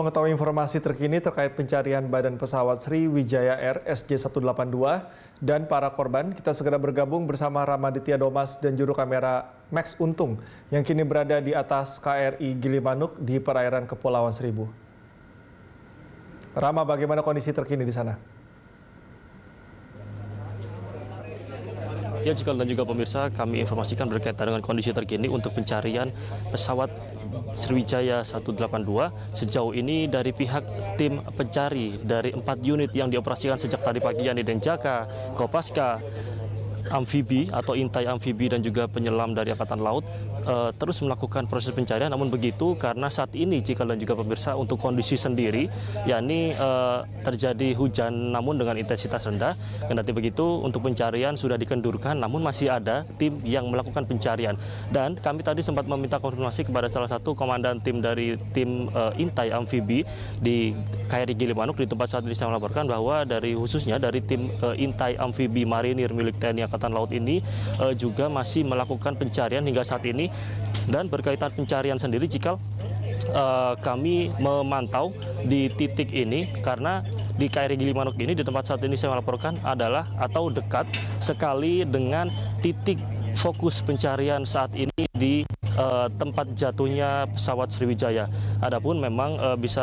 Mengetahui informasi terkini terkait pencarian badan pesawat Sriwijaya Air SJ182 dan para korban, kita segera bergabung bersama Ramaditya Domas dan juru kamera Max Untung yang kini berada di atas KRI Gilimanuk di perairan Kepulauan Seribu. Rama, bagaimana kondisi terkini di sana? Ya, Cikal dan juga pemirsa, kami informasikan berkaitan dengan kondisi terkini untuk pencarian pesawat Sriwijaya 182. Sejauh ini dari pihak tim pencari dari 4 unit yang dioperasikan sejak tadi pagi, yakni Denjaka, Kopaska, amfibi atau intai amfibi dan juga penyelam dari Angkatan Laut terus melakukan proses pencarian. Namun begitu, karena saat ini Cikal dan juga pemirsa untuk kondisi sendiri, yakni terjadi hujan namun dengan intensitas rendah. Kendati begitu, untuk pencarian sudah dikendurkan, namun masih ada tim yang melakukan pencarian. Dan kami tadi sempat meminta konfirmasi kepada salah satu komandan tim dari tim intai amfibi di KRI Gilimanuk di tempat saat ini saya melaporkan bahwa khususnya dari tim intai amfibi marinir milik TNI Angkatan Laut ini juga masih melakukan pencarian hingga saat ini. Dan berkaitan pencarian sendiri, Cikal, kami memantau di titik ini karena di KRI Gilimanuk ini di tempat saat ini saya melaporkan adalah atau dekat sekali dengan titik fokus pencarian saat ini di tempat jatuhnya pesawat Sriwijaya. Adapun memang bisa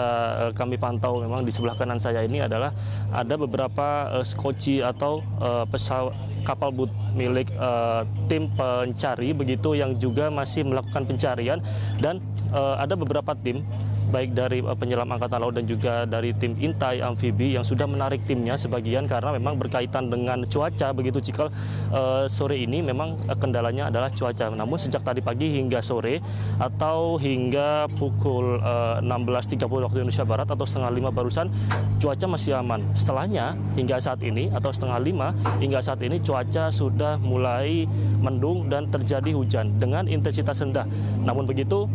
kami pantau memang di sebelah kanan saya ini adalah ada beberapa skoci atau pesawat kapal boot milik tim pencari begitu yang juga masih melakukan pencarian. Dan ada beberapa tim baik dari penyelam Angkatan Laut dan juga dari tim intai amfibi yang sudah menarik timnya sebagian karena memang berkaitan dengan cuaca begitu, Cikal. Sore ini memang kendalanya adalah cuaca. Namun sejak tadi pagi hingga sore atau hingga pukul 16.30 waktu Indonesia Barat atau setengah 5 barusan, cuaca masih aman. Setelahnya hingga saat ini atau setengah 5 hingga saat ini cuaca sudah mulai mendung dan terjadi hujan dengan intensitas rendah. Namun begitu,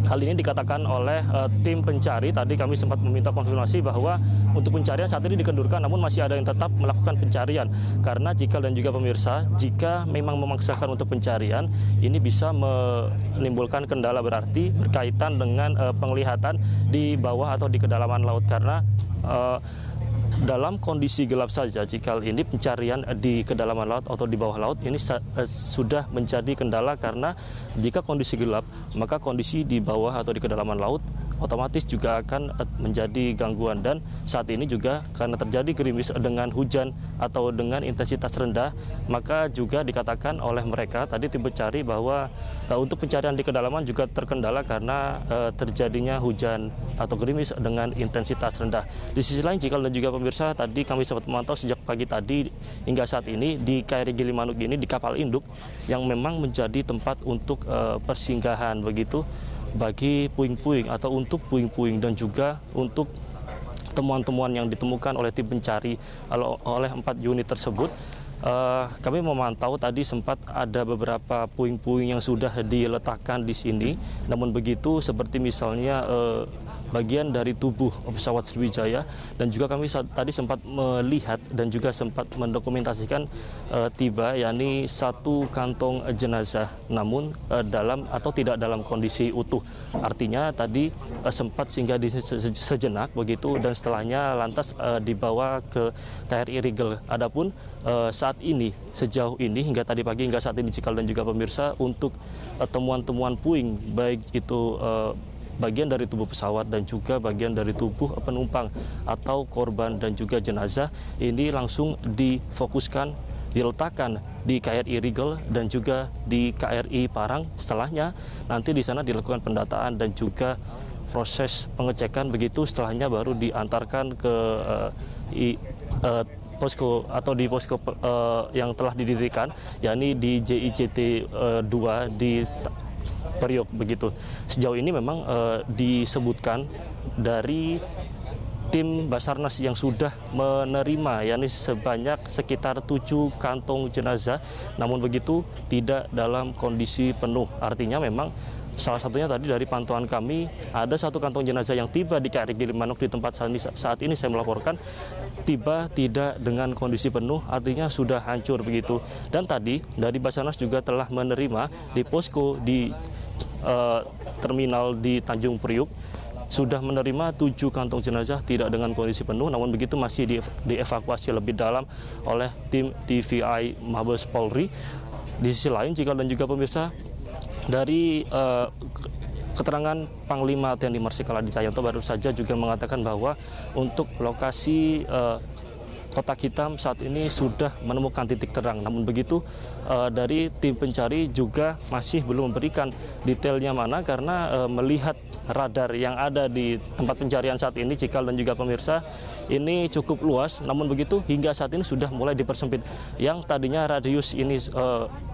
hal ini dikatakan oleh tim pencari. Tadi kami sempat meminta konfirmasi bahwa untuk pencarian saat ini dikendurkan, namun masih ada yang tetap melakukan pencarian. Karena Cikal dan juga pemirsa, jika memang memaksakan untuk pencarian, ini bisa menimbulkan kendala berarti berkaitan dengan penglihatan di bawah atau di kedalaman laut. Karena dalam kondisi gelap saja, Cikal, ini pencarian di kedalaman laut atau di bawah laut ini sudah menjadi kendala karena jika kondisi gelap, maka kondisi di bawah atau di kedalaman laut otomatis juga akan menjadi gangguan. Dan saat ini juga karena terjadi gerimis dengan hujan atau dengan intensitas rendah, maka juga dikatakan oleh mereka tadi tim pencari bahwa untuk pencarian di kedalaman juga terkendala karena terjadinya hujan atau gerimis dengan intensitas rendah. Di sisi lain, Cikal dan juga pemirsa, tadi kami sempat memantau sejak pagi tadi hingga saat ini di KRI Gilimanuk ini di kapal induk yang memang menjadi tempat untuk persinggahan begitu bagi puing-puing atau untuk puing-puing dan juga untuk temuan-temuan yang ditemukan oleh tim pencari oleh 4 unit tersebut. Kami memantau tadi sempat ada beberapa puing-puing yang sudah diletakkan di sini. Namun begitu, seperti misalnya bagian dari tubuh pesawat Sriwijaya, dan juga kami tadi sempat melihat dan juga sempat mendokumentasikan tiba yakni satu kantong jenazah namun dalam atau tidak dalam kondisi utuh. Artinya tadi sempat singgah di sejenak begitu dan setelahnya lantas dibawa ke KRI Rigel. Adapun saat ini sejauh ini hingga tadi pagi hingga saat ini, Cikal dan juga pemirsa, untuk temuan-temuan puing baik itu bagian dari tubuh pesawat dan juga bagian dari tubuh penumpang atau korban dan juga jenazah ini langsung difokuskan, diletakkan di KRI Rigel dan juga di KRI Parang. Setelahnya nanti di sana dilakukan pendataan dan juga proses pengecekan begitu. Setelahnya baru diantarkan ke posko atau di posko yang telah didirikan, yakni di JICT 2 di Priok begitu. Sejauh ini memang disebutkan dari tim Basarnas yang sudah menerima yakni sebanyak sekitar 7 kantong jenazah, namun begitu tidak dalam kondisi penuh. Artinya memang salah satunya tadi dari pantauan kami ada 1 kantong jenazah yang tiba di KRI Gilimanuk di tempat saat ini saya melaporkan tiba tidak dengan kondisi penuh, artinya sudah hancur begitu. Dan tadi dari Basarnas juga telah menerima di posko di terminal di Tanjung Priuk sudah menerima 7 kantong jenazah tidak dengan kondisi penuh, namun begitu masih dievakuasi lebih dalam oleh tim DVI Mabes Polri. Di sisi lain, Cikal dan juga pemirsa, dari keterangan Panglima TNI Marsikal Hadi Cahyanto baru saja juga mengatakan bahwa untuk lokasi kotak hitam saat ini sudah menemukan titik terang. Namun begitu dari tim pencari juga masih belum memberikan detailnya mana, karena melihat radar yang ada di tempat pencarian saat ini, Cikal dan juga pemirsa, ini cukup luas. Namun begitu hingga saat ini sudah mulai dipersempit. Yang tadinya radius ini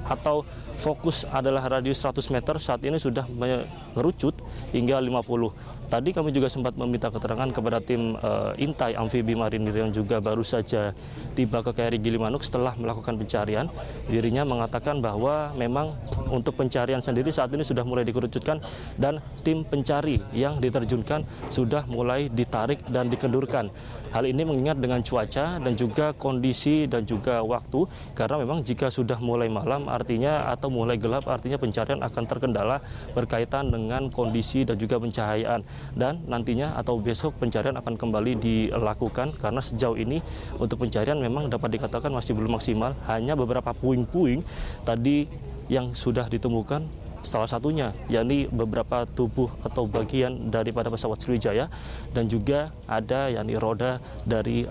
atau fokus adalah radius 100 meter, saat ini sudah mengerucut hingga 50. Tadi kami juga sempat meminta keterangan kepada tim Intai Amfibi Marinir yang juga baru saja tiba ke KRI Gilimanuk setelah melakukan pencarian. Dirinya mengatakan bahwa memang untuk pencarian sendiri saat ini sudah mulai dikerucutkan dan tim pencari yang diterjunkan sudah mulai ditarik dan dikendurkan. Hal ini mengingat dengan cuaca dan juga kondisi dan juga waktu, karena memang jika sudah mulai malam artinya atau mulai gelap artinya pencarian akan terkendala berkaitan dengan kondisi dan juga pencahayaan. Dan nantinya atau besok pencarian akan kembali dilakukan, karena sejauh ini untuk pencarian memang dapat dikatakan masih belum maksimal. Hanya beberapa puing-puing tadi yang sudah ditemukan, salah satunya yakni beberapa tubuh atau bagian daripada pesawat Sriwijaya, dan juga ada yakni roda dari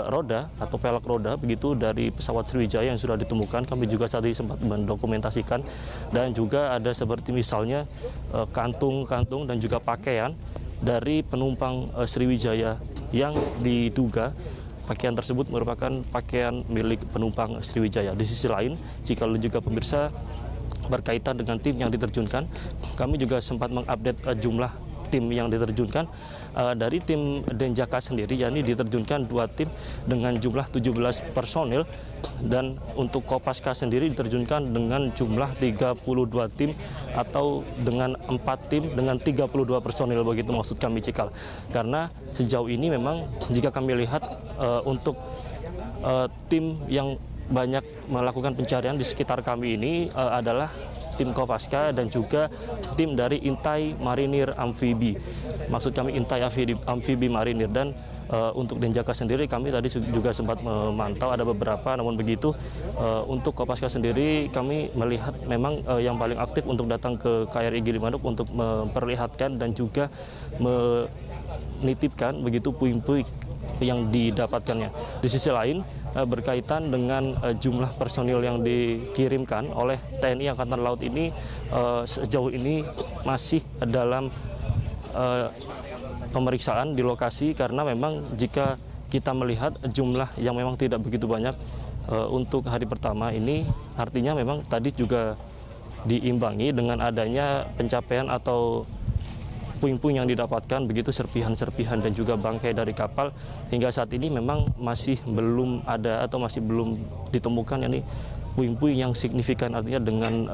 roda atau velg roda begitu dari pesawat Sriwijaya yang sudah ditemukan. Kami juga tadi sempat mendokumentasikan, dan juga ada seperti misalnya kantung-kantung dan juga pakaian dari penumpang Sriwijaya yang diduga pakaian tersebut merupakan pakaian milik penumpang Sriwijaya. Di sisi lain, jika juga pemirsa berkaitan dengan tim yang diterjunkan, kami juga sempat mengupdate jumlah tim yang diterjunkan. Dari tim Denjaka sendiri, yakni diterjunkan 2 tim dengan jumlah 17 personil, dan untuk Kopaska sendiri diterjunkan dengan jumlah 32 tim atau dengan 4 tim dengan 32 personil, begitu maksud kami, Cikal. Karena sejauh ini memang jika kami lihat untuk tim yang banyak melakukan pencarian di sekitar kami ini adalah tim Kopaska dan juga tim dari Intai Marinir Amfibi. Maksud kami Intai Amfibi Marinir. Dan untuk Denjaka sendiri kami tadi juga sempat memantau ada beberapa, namun begitu untuk Kopaska sendiri kami melihat memang yang paling aktif untuk datang ke KRI Gilimanuk untuk memperlihatkan dan juga menitipkan begitu puing-puing yang didapatkannya. Di sisi lain, berkaitan dengan jumlah personil yang dikirimkan oleh TNI Angkatan Laut ini sejauh ini masih dalam pemeriksaan di lokasi, karena memang jika kita melihat jumlah yang memang tidak begitu banyak untuk hari pertama ini, artinya memang tadi juga diimbangi dengan adanya pencapaian atau puing-puing yang didapatkan, begitu serpihan-serpihan dan juga bangkai dari kapal. Hingga saat ini memang masih belum ada atau masih belum ditemukan yakni puing-puing yang signifikan, artinya dengan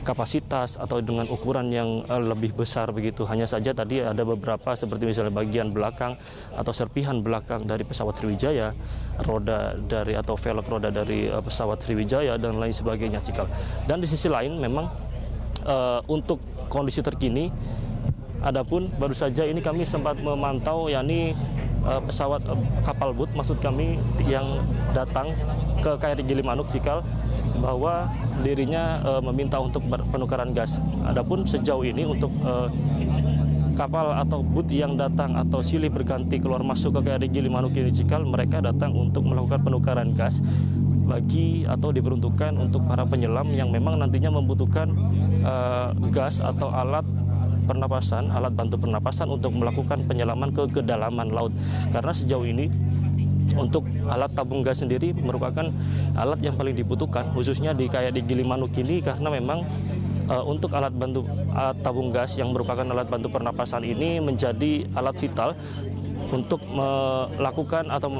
kapasitas atau dengan ukuran yang lebih besar begitu. Hanya saja tadi ada beberapa seperti misalnya bagian belakang atau serpihan belakang dari pesawat Sriwijaya, roda dari atau velg roda dari pesawat Sriwijaya dan lain sebagainya, Cikal. Dan di sisi lain memang untuk kondisi terkini, adapun baru saja ini kami sempat memantau yakni pesawat kapal boot maksud kami yang datang ke KRI Gilimanuk, Cikal, bahwa dirinya meminta untuk penukaran gas. Adapun sejauh ini untuk kapal atau boot yang datang atau silih berganti keluar masuk ke KRI Gilimanuk ini, Cikal, mereka datang untuk melakukan penukaran gas bagi atau diperuntukkan untuk para penyelam yang memang nantinya membutuhkan gas atau alat pernapasan, alat bantu pernapasan untuk melakukan penyelaman ke kedalaman laut. Karena sejauh ini untuk alat tabung gas sendiri merupakan alat yang paling dibutuhkan khususnya di KRI Gilimanuk ini, karena memang untuk alat tabung gas yang merupakan alat bantu pernapasan ini menjadi alat vital untuk melakukan atau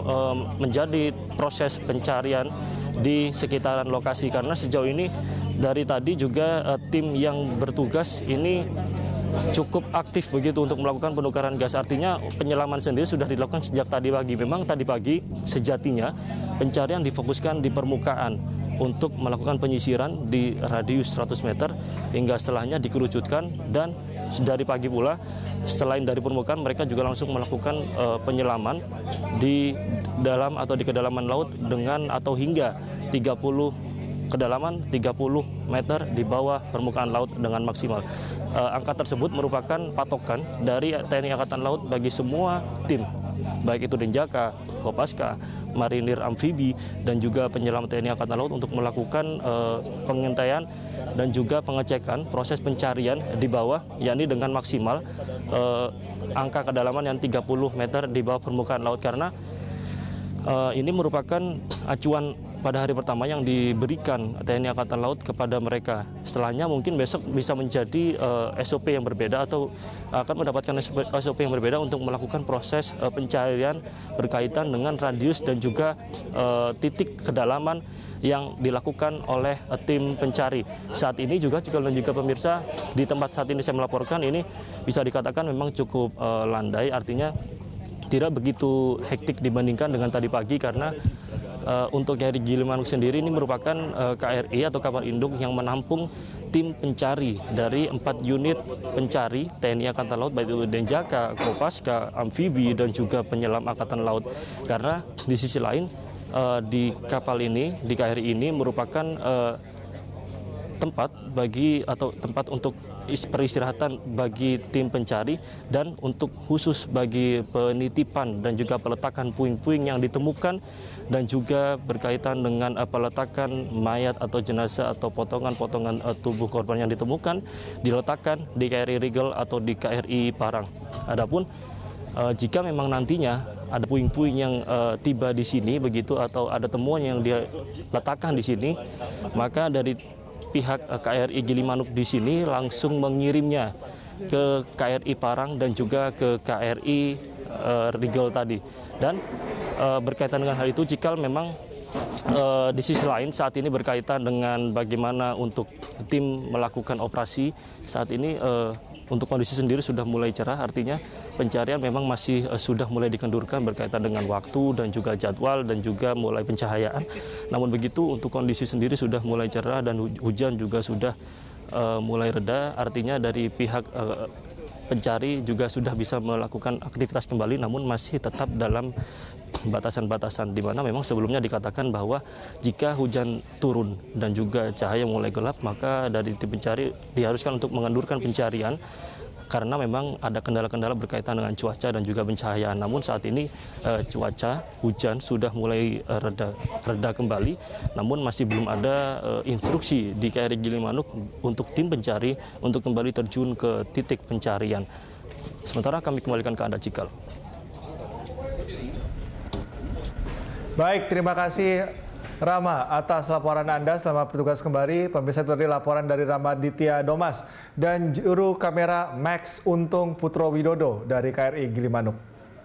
menjadi proses pencarian di sekitaran lokasi. Karena sejauh ini dari tadi juga tim yang bertugas ini cukup aktif begitu untuk melakukan penukaran gas. Artinya penyelaman sendiri sudah dilakukan sejak tadi pagi. Memang tadi pagi sejatinya pencarian difokuskan di permukaan untuk melakukan penyisiran di radius 100 meter hingga setelahnya dikerucutkan dan dari pagi pula, selain dari permukaan, mereka juga langsung melakukan penyelaman di dalam atau di kedalaman laut dengan atau hingga 30 meter di bawah permukaan laut dengan maksimal. Angka tersebut merupakan patokan dari TNI Angkatan Laut bagi semua tim, baik itu Denjaka, Kopaska, Marinir Amfibi, dan juga penyelam TNI Angkatan Laut untuk melakukan pengintaian dan juga pengecekan proses pencarian di bawah, yakni dengan maksimal angka kedalaman yang 30 meter di bawah permukaan laut, karena ini merupakan acuan pada hari pertama yang diberikan TNI Angkatan Laut kepada mereka. Setelahnya mungkin besok bisa menjadi SOP yang berbeda atau akan mendapatkan SOP yang berbeda untuk melakukan proses pencarian berkaitan dengan radius dan juga titik kedalaman yang dilakukan oleh tim pencari. Saat ini juga pemirsa, di tempat saat ini saya melaporkan ini bisa dikatakan memang cukup landai, artinya tidak begitu hektik dibandingkan dengan tadi pagi, karena untuk KRI Gilimanuk sendiri ini merupakan KRI atau kapal induk yang menampung tim pencari dari 4 unit pencari TNI Angkatan Laut, baik itu Denjaka, Kopaska, Amfibi, dan juga penyelam Angkatan Laut. Karena di sisi lain di kapal ini, di KRI ini merupakan tempat untuk peristirahatan bagi tim pencari dan untuk khusus bagi penitipan dan juga peletakan puing-puing yang ditemukan, dan juga berkaitan dengan peletakan mayat atau jenazah atau potongan-potongan tubuh korban yang ditemukan diletakkan di KRI Rigel atau di KRI Parang. Adapun jika memang nantinya ada puing-puing yang tiba di sini begitu, atau ada temuan yang dia letakkan di sini, maka dari pihak KRI Gilimanuk di sini langsung mengirimnya ke KRI Parang dan juga ke KRI Rigel tadi. Dan berkaitan dengan hal itu, jika memang di sisi lain saat ini berkaitan dengan bagaimana untuk tim melakukan operasi, saat ini untuk kondisi sendiri sudah mulai cerah, artinya pencarian memang masih sudah mulai dikendurkan berkaitan dengan waktu dan juga jadwal dan juga mulai pencahayaan. Namun begitu, untuk kondisi sendiri sudah mulai cerah dan hujan juga sudah mulai reda, artinya dari pihak pencari juga sudah bisa melakukan aktivitas kembali, namun masih tetap dalam batasan-batasan, di mana memang sebelumnya dikatakan bahwa jika hujan turun dan juga cahaya mulai gelap, maka dari tim pencari diharuskan untuk mengendurkan pencarian karena memang ada kendala-kendala berkaitan dengan cuaca dan juga pencahayaan. Namun saat ini cuaca hujan sudah mulai reda kembali, namun masih belum ada instruksi di KRI Gilimanuk untuk tim pencari untuk kembali terjun ke titik pencarian. Sementara kami kembalikan ke Anda, Cikal. Baik, terima kasih Rama atas laporan Anda. Selamat bertugas kembali. Pemirsa, itu tadi laporan dari Ramaditya Domas dan juru kamera Max Untung Putro Widodo dari KRI Gilimanuk.